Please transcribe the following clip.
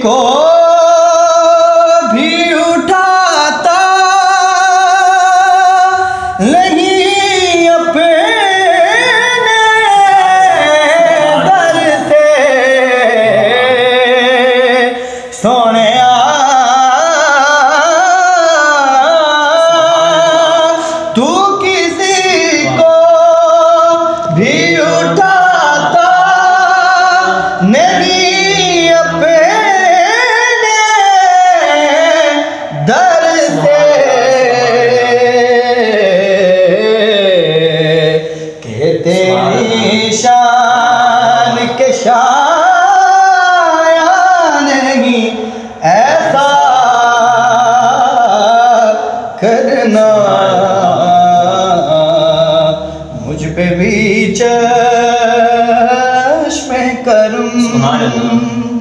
को भी उठाता नहीं अपने दर से सोने तू किसी को भी उठाता नहीं अपने दर से के तेरी शान के शाया नहीं ऐसा करना मुझ पे भी चश्मे करम